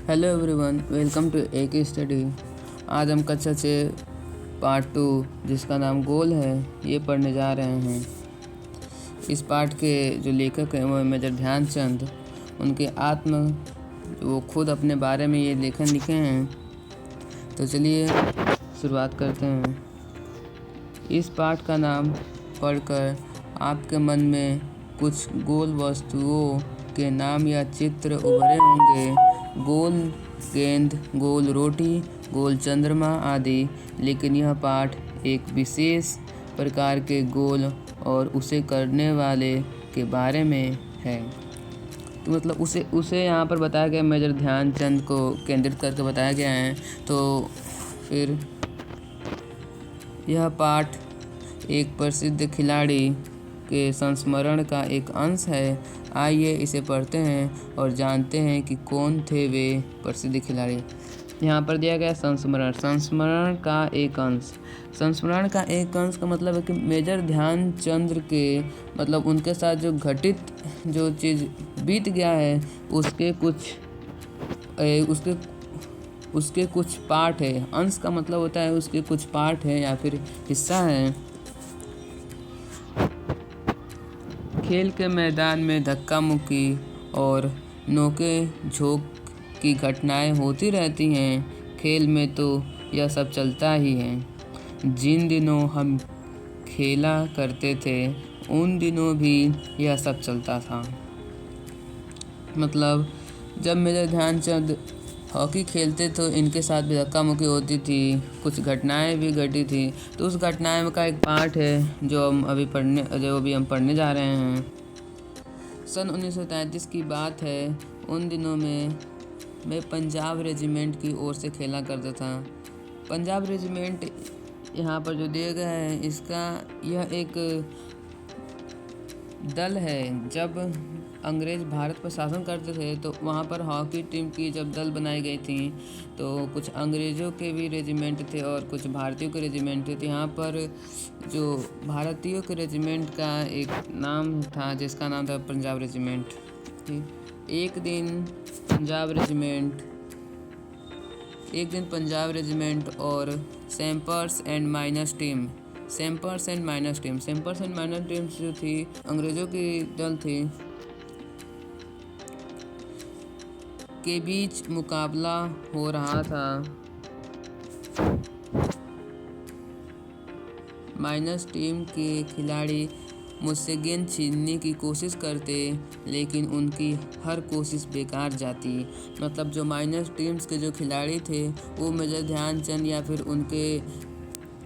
Hello everyone, welcome to एक study. आज हम कक्षा 6 पार्ट 2 जिसका नाम गोल है ये पढ़ने जा रहे हैं। इस पाठ के जो लेखक हैं वो मेजर ध्यानचंद। उनके वो खुद अपने बारे में ये लेखन लिखे हैं। तो चलिए शुरुआत करते हैं। इस पाठ का नाम पढ़कर आपके मन में कुछ गोल वस्तुओं के नाम या चित्र उभरे होंगे। गोल गेंद, गोल रोटी, गोल चंद्रमा आदि। लेकिन यह पाठ एक विशेष प्रकार के गोल और उसे करने वाले के बारे में है। तो मतलब उसे यहाँ पर बताया गया, मेजर ध्यानचंद को केंद्रित करके बताया गया है। तो फिर यह पाठ एक प्रसिद्ध खिलाड़ी के संस्मरण का एक अंश है। आइए इसे पढ़ते हैं और जानते हैं कि कौन थे वे प्रसिद्ध खिलाड़ी। यहाँ पर दिया गया संस्मरण का एक अंश। संस्मरण का एक अंश का मतलब है कि मेजर ध्यानचंद के मतलब उनके साथ जो घटित जो चीज़ बीत गया है उसके कुछ पार्ट है। अंश का मतलब होता है उसके कुछ पार्ट है या फिर हिस्सा है। खेल के मैदान में धक्का मुक्की और नोके झोंक की घटनाएं होती रहती हैं। खेल में तो यह सब चलता ही है। जिन दिनों हम खेला करते थे उन दिनों भी यह सब चलता था। मतलब जब मेजर ध्यानचंद हॉकी खेलते तो इनके साथ भी धक्का मुक्की होती थी, कुछ घटनाएं भी घटी थी। तो उस घटनाएं का एक पार्ट है जो अभी हम पढ़ने जा रहे हैं। सन 1933 की बात है। उन दिनों में मैं पंजाब रेजिमेंट की ओर से खेला करता था। पंजाब रेजिमेंट यहाँ पर जो दिया गया है यह एक दल है। जब अंग्रेज़ भारत पर शासन करते थे तो वहाँ पर हॉकी टीम की जब दल बनाई गई थी तो कुछ अंग्रेज़ों के भी रेजिमेंट थे और कुछ भारतीयों के रेजिमेंट थे। तो यहाँ पर जो भारतीयों के रेजिमेंट का एक नाम था जिसका नाम था पंजाब रेजिमेंट। एक दिन पंजाब रेजिमेंट और सैम्पर्स एंड माइनस टीम जो थी अंग्रेज़ों की दल थी के बीच मुकाबला हो रहा था। माइनस टीम के खिलाड़ी मुझसे गेंद छीनने की कोशिश करते लेकिन उनकी हर कोशिश बेकार जाती। मतलब जो माइनस टीम्स के जो खिलाड़ी थे वो मेजर ध्यानचंद या फिर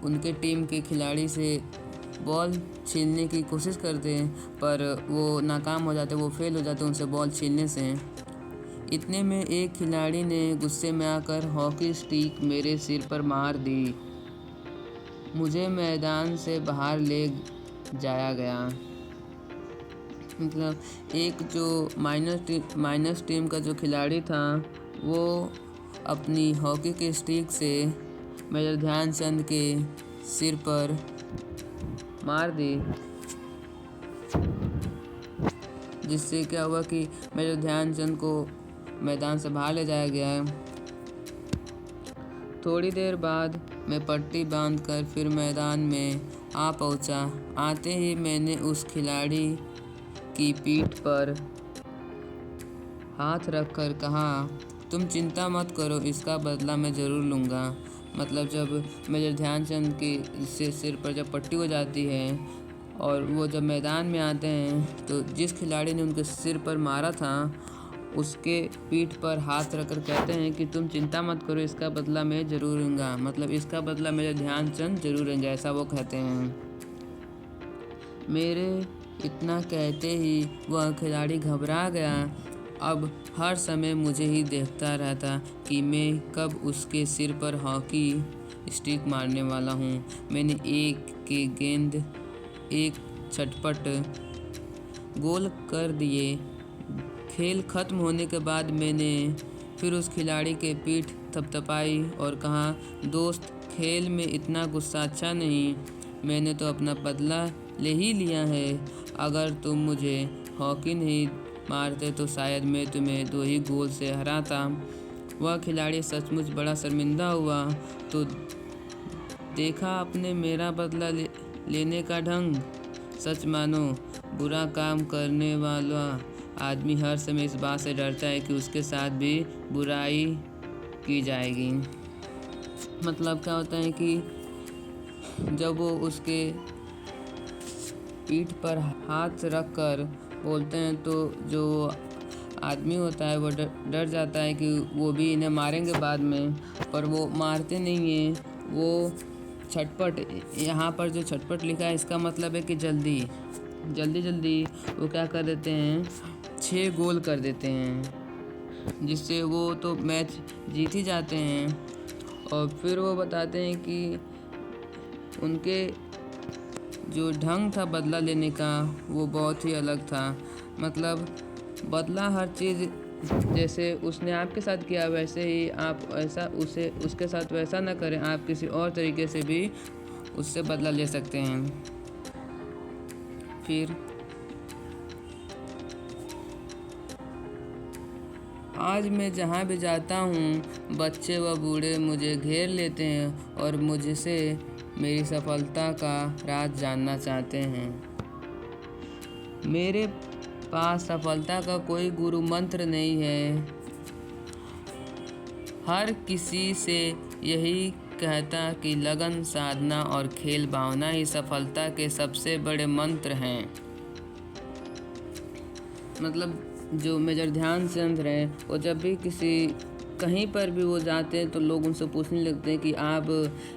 उनके टीम के खिलाड़ी से बॉल छीनने की कोशिश करते पर वो नाकाम हो जाते, वो फेल हो जाते उनसे बॉल छीनने से। इतने में एक खिलाड़ी ने गुस्से में आकर हॉकी स्टिक मेरे सिर पर मार दी। मुझे मैदान से बाहर ले जाया गया। मतलब एक जो माइनस टीम का जो खिलाड़ी था वो अपनी हॉकी के स्टिक से मेजर ध्यानचंद के सिर पर मार दी, जिससे क्या हुआ कि मेजर ध्यानचंद को मैदान से बाहर ले जाया गया। थोड़ी देर बाद मैं पट्टी बांधकर फिर मैदान में आ पहुंचा। आते ही मैंने उस खिलाड़ी की पीठ पर हाथ रखकर कहा, तुम चिंता मत करो, इसका बदला मैं ज़रूर लूँगा। मतलब जब मेजर ध्यानचंद की सिर पर जब पट्टी हो जाती है और वो जब मैदान में आते हैं तो जिस खिलाड़ी ने उनके सिर पर मारा था उसके पीठ पर हाथ रखकर कहते हैं कि तुम चिंता मत करो, इसका बदला मैं ज़रूर लूँगा। मतलब इसका बदला मेजर ध्यानचंद ज़रूर लेंगे, ऐसा वो कहते हैं। मेरे इतना कहते ही वह खिलाड़ी घबरा गया। अब हर समय मुझे ही देखता रहता कि मैं कब उसके सिर पर हॉकी स्टिक मारने वाला हूँ। मैंने गेंद एक छटपट गोल कर दिए। खेल खत्म होने के बाद मैंने फिर उस खिलाड़ी के पीठ थपथपाई और कहा, दोस्त, खेल में इतना गुस्सा अच्छा नहीं। मैंने तो अपना बदला ले ही लिया है। अगर तुम मुझे हॉकी नहीं मारते तो शायद मैं तुम्हें 2 ही गोल से हराता। वह खिलाड़ी सचमुच बड़ा शर्मिंदा हुआ तो देखा आपने मेरा बदला लेने का ढंग। सच मानो, बुरा काम करने वाला आदमी हर समय इस बात से डरता है कि उसके साथ भी बुराई की जाएगी। मतलब क्या होता है कि जब वो उसके पीठ पर हाथ रख कर बोलते हैं तो जो आदमी होता है वो डर जाता है कि वो भी इन्हें मारेंगे बाद में, पर वो मारते नहीं हैं। वो छटपट, यहाँ पर जो छटपट लिखा है इसका मतलब है कि जल्दी जल्दी वो क्या कर देते हैं, 6 गोल कर देते हैं, जिससे वो तो मैच जीत ही जाते हैं। और फिर वो बताते हैं कि उनके जो ढंग था बदला लेने का वो बहुत ही अलग था। मतलब बदला हर चीज़ जैसे उसने आपके साथ किया वैसे ही आप उसके साथ वैसा ना करें, आप किसी और तरीके से भी उससे बदला ले सकते हैं। फिर आज मैं जहाँ भी जाता हूँ बच्चे व बूढ़े मुझे घेर लेते हैं और मुझसे मेरी सफलता का राज जानना चाहते हैं। मेरे पास सफलता का कोई गुरु मंत्र नहीं है। हर किसी से यही कहता कि लगन, साधना और खेल भावना ही सफलता के सबसे बड़े मंत्र हैं। मतलब जो मेजर ध्यानचंद रहे वो जब भी कहीं पर भी वो जाते हैं तो लोग उनसे पूछने लगते हैं कि आप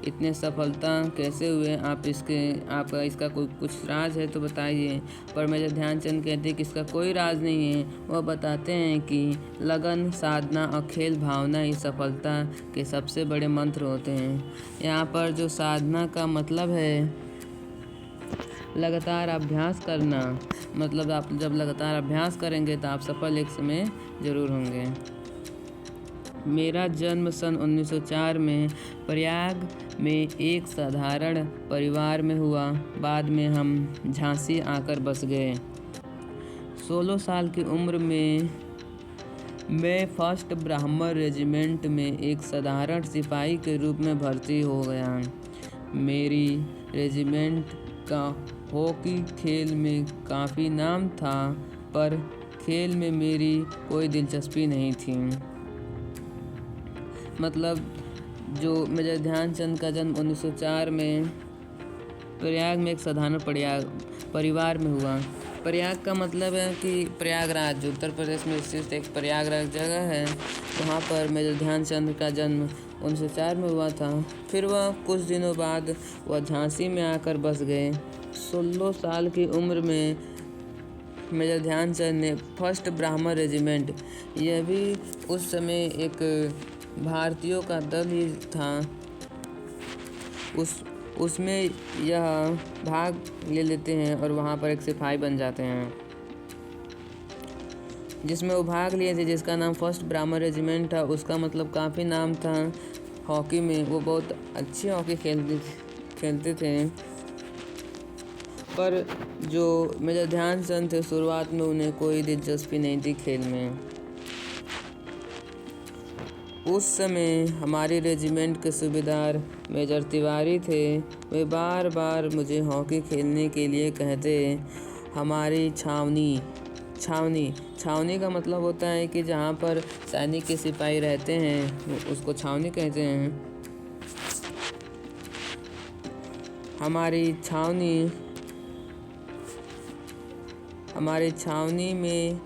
इतने सफलता कैसे हुए, आपका इसका कोई कुछ राज है तो बताइए। पर मेजर ध्यानचंद कहते हैं कि इसका कोई राज नहीं है। वह बताते हैं कि लगन, साधना और खेल भावना ही सफलता के सबसे बड़े मंत्र होते हैं। यहाँ पर जो साधना का मतलब है लगातार अभ्यास करना। मतलब आप जब लगातार अभ्यास करेंगे तो आप सफल एक समय ज़रूर होंगे। मेरा जन्म सन 1904 में प्रयाग में एक साधारण परिवार में हुआ। बाद में हम झांसी आकर बस गए। 16 साल की उम्र में मैं फर्स्ट ब्राह्मण रेजिमेंट में एक साधारण सिपाही के रूप में भर्ती हो गया। मेरी रेजिमेंट का हॉकी खेल में काफ़ी नाम था, पर खेल में मेरी कोई दिलचस्पी नहीं थी। मतलब जो मेजर ध्यानचंद का जन्म 1904 में प्रयाग में एक साधारण परिवार में हुआ। प्रयाग का मतलब है कि प्रयागराज, जो उत्तर प्रदेश में स्थित एक प्रयागराज जगह है, वहाँ पर मेजर ध्यानचंद का जन्म 1904 में हुआ था। फिर वह कुछ दिनों बाद वह झांसी में आकर बस गए। 16 साल की उम्र में मेजर ध्यानचंद ने फर्स्ट ब्राह्मण रेजिमेंट, यह भी उस समय एक भारतीयों का दल ही था, उसमें यह भाग ले लेते हैं और वहाँ पर एक सिपाही बन जाते हैं, जिसमें वो भाग लिए थे, जिसका नाम फर्स्ट ब्राह्मण रेजिमेंट था। उसका मतलब काफ़ी नाम था हॉकी में। वो बहुत अच्छी हॉकी खेलते थे। पर जो मेजर ध्यानचंद थे शुरुआत में उन्हें कोई दिलचस्पी नहीं थी खेल में। उस समय हमारी रेजिमेंट के सूबेदार मेजर तिवारी थे। वे बार बार मुझे हॉकी खेलने के लिए कहते। हमारी छावनी का मतलब होता है कि जहाँ पर सैनिक के सिपाही रहते हैं उसको छावनी कहते हैं। हमारी छावनी में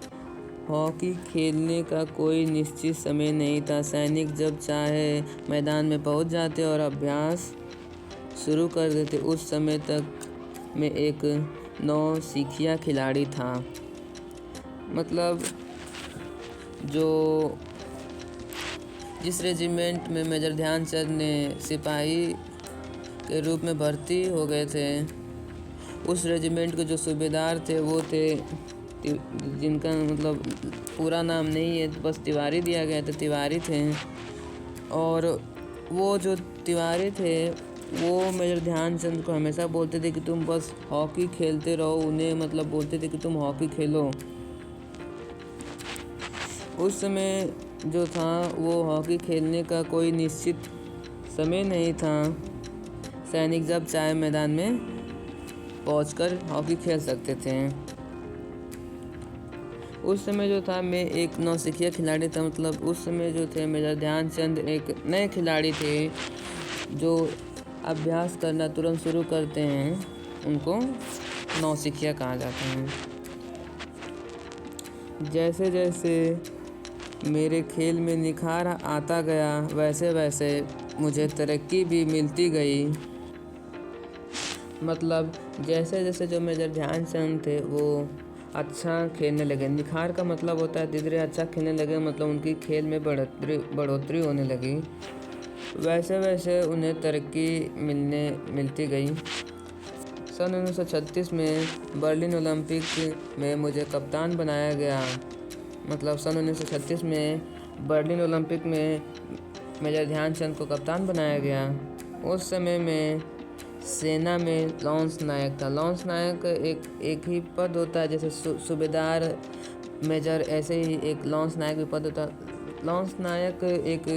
हॉकी खेलने का कोई निश्चित समय नहीं था। सैनिक जब चाहे मैदान में पहुंच जाते और अभ्यास शुरू कर देते। उस समय तक मैं एक नौसिखिया खिलाड़ी था। मतलब जिस रेजिमेंट में मेजर ध्यानचंद ने सिपाही के रूप में भर्ती हो गए थे, उस रेजिमेंट के जो सूबेदार थे वो थे, जिनका मतलब पूरा नाम नहीं है, बस तिवारी दिया गया था, तिवारी थे। और वो जो तिवारी थे वो मेजर ध्यानचंद को हमेशा बोलते थे कि तुम बस हॉकी खेलते रहो। उन्हें बोलते थे कि तुम हॉकी खेलो। उस समय जो था वो हॉकी खेलने का कोई निश्चित समय नहीं था। सैनिक जब चाहे मैदान में पहुंचकर हॉकी खेल सकते थे। उस समय जो था मैं एक नौसिखिया खिलाड़ी था, मतलब उस समय जो थे मेजर ध्यानचंद एक नए खिलाड़ी थे जो अभ्यास करना तुरंत शुरू करते हैं, उनको नौसिखिया कहा जाता है। जैसे जैसे मेरे खेल में निखार आता गया वैसे वैसे मुझे तरक्की भी मिलती गई। मतलब जैसे जैसे जो मेजर ध्यानचंद थे वो अच्छा खेलने लगे, निखार का मतलब होता है धीरे धीरे अच्छा खेलने लगे, मतलब उनकी खेल में बढ़ोतरी होने लगी, वैसे वैसे उन्हें तरक्की मिलती गई। सन 1936 में बर्लिन ओलंपिक में मुझे कप्तान बनाया गया। मतलब सन 1936 में बर्लिन ओलंपिक में मेजर ध्यानचंद को कप्तान बनाया गया। उस समय में सेना में लॉन्स नायक था। लॉन्स नायक एक ही पद होता है, जैसे सूबेदार, मेजर, ऐसे ही एक लॉन्स नायक भी पद होता है। लॉन्स नायक एक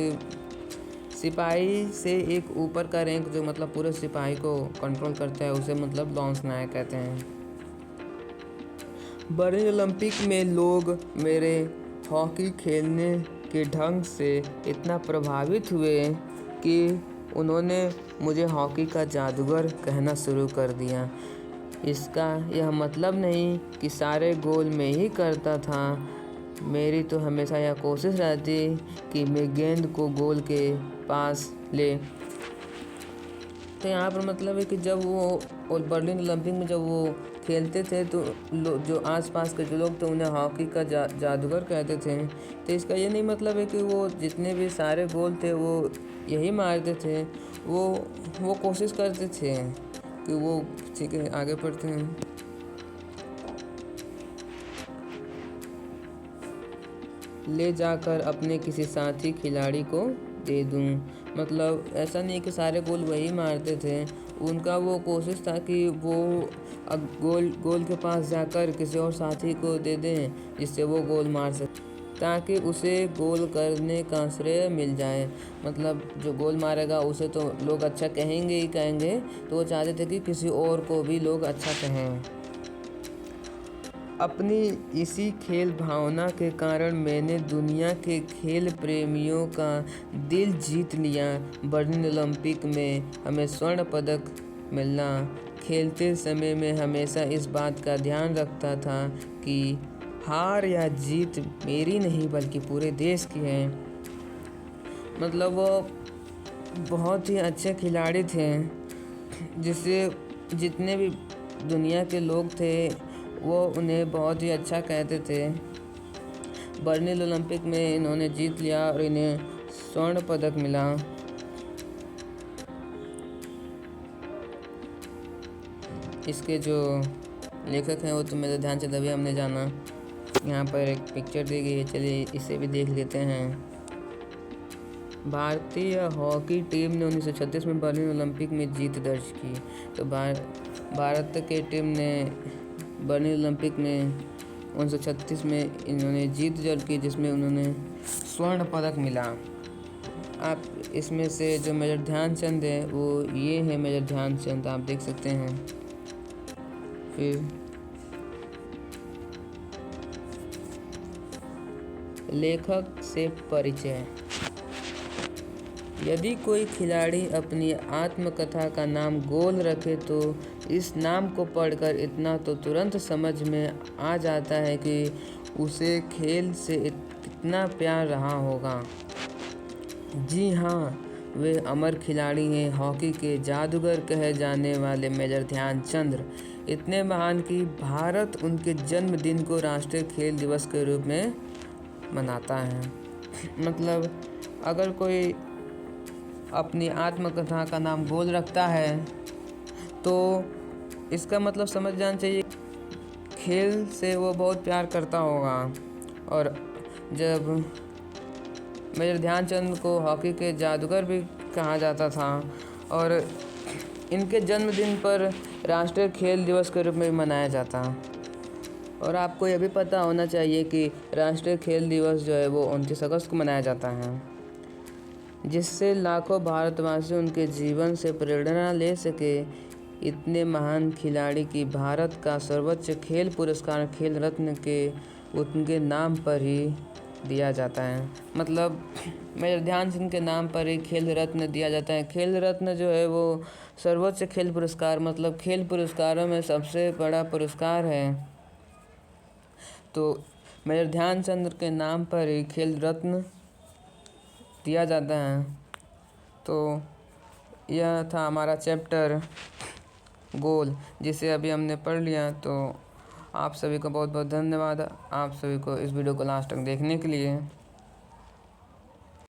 सिपाही से एक ऊपर का रैंक जो मतलब पूरे सिपाही को कंट्रोल करता है, उसे मतलब लॉन्स नायक कहते हैं। बर्लिन ओलंपिक में लोग मेरे हॉकी खेलने के ढंग से इतना प्रभावित हुए कि उन्होंने मुझे हॉकी का जादूगर कहना शुरू कर दिया। इसका यह मतलब नहीं कि सारे गोल मैं ही करता था, मेरी तो हमेशा यह कोशिश रहती कि मैं गेंद को गोल के पास ले। तो यहाँ पर मतलब है कि जब वो बर्लिन ओलंपिक में जब वो खेलते थे तो जो आसपास के जो लोग थे उन्हें हॉकी का जादूगर कहते थे। तो इसका ये नहीं मतलब है कि वो जितने भी सारे गोल थे वो यही मारते थे, वो कोशिश करते थे कि वो ठीक है आगे बढ़ते हैं। ले जाकर अपने किसी साथी खिलाड़ी को दे दूं। मतलब ऐसा नहीं कि सारे गोल वही मारते थे, उनका वो कोशिश था कि वो गोल के पास जाकर किसी और साथी को दे दें जिससे वो गोल मार सके, ताकि उसे गोल करने का श्रेय मिल जाए। मतलब जो गोल मारेगा उसे तो लोग अच्छा कहेंगे ही कहेंगे, तो वो चाहते थे कि किसी और को भी लोग अच्छा कहें। अपनी इसी खेल भावना के कारण मैंने दुनिया के खेल प्रेमियों का दिल जीत लिया। बर्लिन ओलंपिक में हमें स्वर्ण पदक मिलना, खेलते समय मैं हमेशा इस बात का ध्यान रखता था कि हार या जीत मेरी नहीं बल्कि पूरे देश की है। मतलब वो बहुत ही अच्छे खिलाड़ी थे, जिससे जितने भी दुनिया के लोग थे वो उन्हें बहुत ही अच्छा कहते थे। बर्लिन ओलंपिक में इन्होंने जीत लिया और इन्हें स्वर्ण पदक मिला। इसके जो लेखक हैं वो तो मेरे ध्यान से तभी हमने जाना। यहाँ पर एक पिक्चर दी गई है, चलिए इसे भी देख लेते हैं। भारतीय हॉकी टीम ने 1936 में बर्लिन ओलंपिक में जीत दर्ज की। तो भारत के टीम ने बर्लिन ओलंपिक में 1936 में इन्होंने जीत दर्ज की, जिसमें उन्होंने स्वर्ण पदक मिला। आप इसमें से जो मेजर ध्यानचंद है वो ये है मेजर ध्यानचंद, आप देख सकते हैं। फिर लेखक से परिचय। यदि कोई खिलाड़ी अपनी आत्मकथा का नाम गोल रखे तो इस नाम को पढ़कर इतना तो तुरंत समझ में आ जाता है कि उसे खेल से कितना प्यार रहा होगा। जी हाँ, वे अमर खिलाड़ी हैं, हॉकी के जादूगर कहे जाने वाले मेजर ध्यानचंद, इतने महान कि भारत उनके जन्मदिन को राष्ट्रीय खेल दिवस के रूप में मनाता है। मतलब अगर कोई अपनी आत्मकथा का नाम गोल रखता है तो इसका मतलब समझ जाना चाहिए खेल से वो बहुत प्यार करता होगा। और जब मेजर ध्यानचंद को हॉकी के जादूगर भी कहा जाता था और इनके जन्मदिन पर राष्ट्रीय खेल दिवस के रूप में मनाया जाता। और आपको यह भी पता होना चाहिए कि राष्ट्रीय खेल दिवस जो है वो 29 अगस्त को मनाया जाता है, जिससे लाखों भारतवासी उनके जीवन से प्रेरणा ले सके। इतने महान खिलाड़ी की भारत का सर्वोच्च खेल पुरस्कार खेल रत्न के उनके नाम पर ही दिया जाता है। मतलब मेजर ध्यानचंद के नाम पर ही खेल रत्न दिया जाता है। खेल रत्न जो है वो सर्वोच्च खेल पुरस्कार, मतलब खेल पुरस्कारों में सबसे बड़ा पुरस्कार है। तो मेजर ध्यानचंद के नाम पर ही खेल रत्न दिया जाता है। तो यह था हमारा चैप्टर गोल, जिसे अभी हमने पढ़ लिया। तो आप सभी को बहुत बहुत धन्यवाद, आप सभी को इस वीडियो को लास्ट तक देखने के लिए।